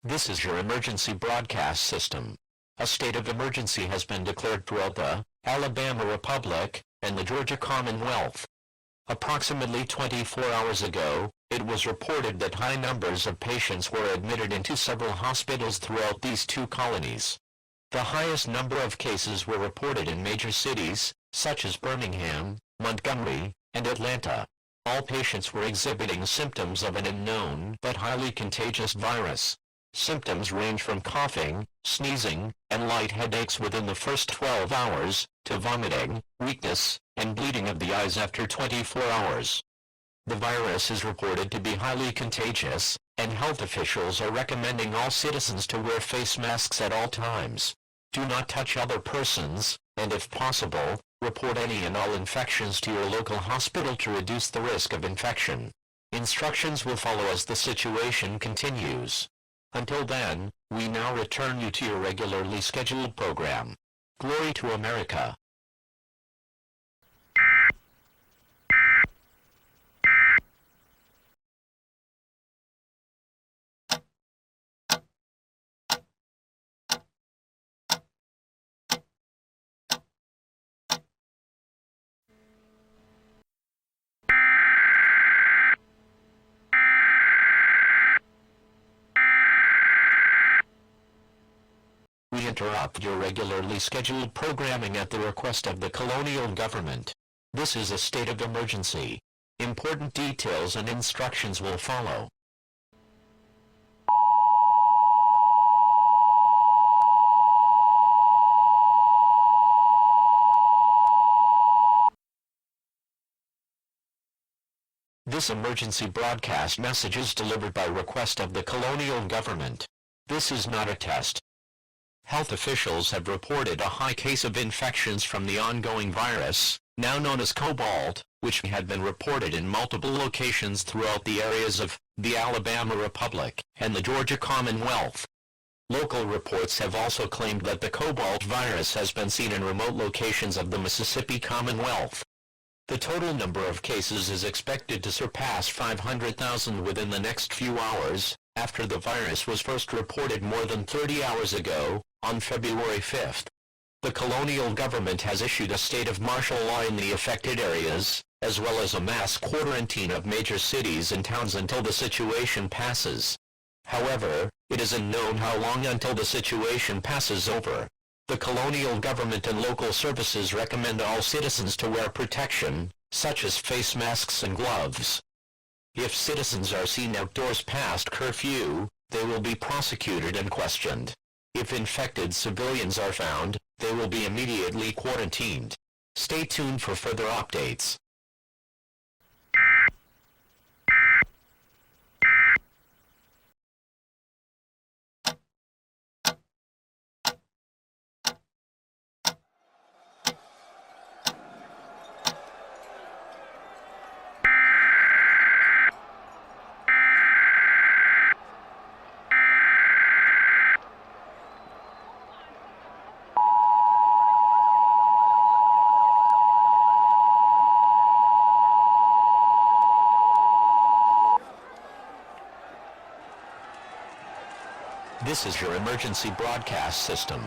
This is your emergency broadcast system. A state of emergency has been declared throughout the Alabama Republic and the Georgia Commonwealth. Approximately 24 hours ago, it was reported that high numbers of patients were admitted into several hospitals throughout these two colonies. The highest number of cases were reported in major cities, such as Birmingham, Montgomery, and Atlanta. All patients were exhibiting symptoms of an unknown but highly contagious virus. Symptoms range from coughing, sneezing, and light headaches within the first 12 hours, to vomiting, weakness, and bleeding of the eyes after 24 hours. The virus is reported to be highly contagious, and health officials are recommending all citizens to wear face masks at all times. Do not touch other persons, and if possible, report any and all infections to your local hospital to reduce the risk of infection. Instructions will follow as the situation continues. Until then, we now return you to your regularly scheduled program. Glory to America. We interrupt your regularly scheduled programming at the request of the colonial government. This is a state of emergency. Important details and instructions will follow. This emergency broadcast message is delivered by request of the colonial government. This is not a test. Health officials have reported a high case of infections from the ongoing virus, now known as Cobalt, which had been reported in multiple locations throughout the areas of the Alabama Republic and the Georgia Commonwealth. Local reports have also claimed that the Cobalt virus has been seen in remote locations of the Mississippi Commonwealth. The total number of cases is expected to surpass 500,000 within the next few hours, after the virus was first reported more than 30 hours ago, on February 5th. The colonial government has issued a state of martial law in the affected areas, as well as a mass quarantine of major cities and towns until the situation passes. However, it is unknown how long until the situation passes over. The colonial government and local services recommend all citizens to wear protection, such as face masks and gloves. If citizens are seen outdoors past curfew, they will be prosecuted and questioned. If infected civilians are found, they will be immediately quarantined. Stay tuned for further updates. This is your emergency broadcast system.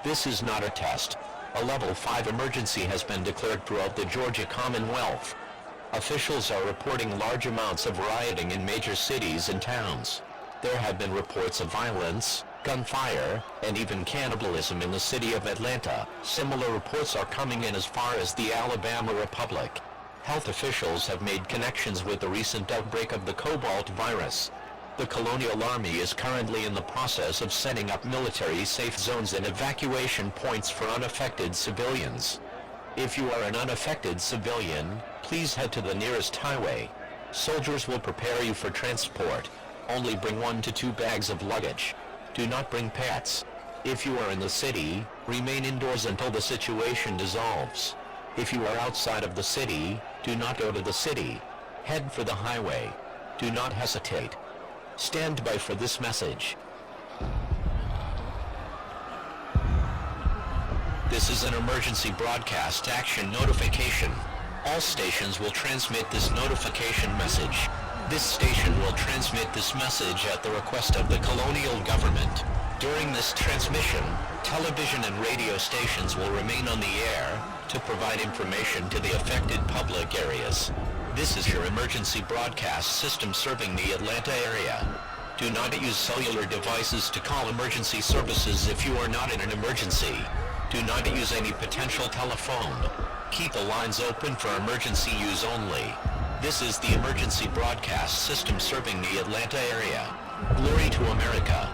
This is not a test. A level 5 emergency has been declared throughout the Georgia Commonwealth. Officials are reporting large amounts of rioting in major cities and towns. There have been reports of violence, gunfire, and even cannibalism in the city of Atlanta. Similar reports are coming in as far as the Alabama Republic. Health officials have made connections with the recent outbreak of the Cobalt virus. The colonial army is currently in the process of setting up military safe zones and evacuation points for unaffected civilians. If you are an unaffected civilian, please head to the nearest highway. Soldiers will prepare you for transport. Only bring 1 to 2 bags of luggage. Do not bring pets. If you are in the city, remain indoors until the situation dissolves. If you are outside of the city, do not go to the city. Head for the highway. Do not hesitate. Stand by for this message. This is an emergency broadcast action notification. All stations will transmit this notification message. This station will transmit this message at the request of the colonial government. During this transmission, television and radio stations will remain on the air to provide information to the affected public areas. This is your emergency broadcast system serving the Atlanta area. Do not use cellular devices to call emergency services if you are not in an emergency. Do not use any potential telephone. Keep the lines open for emergency use only. This is the emergency broadcast system serving the Atlanta area. Glory to America.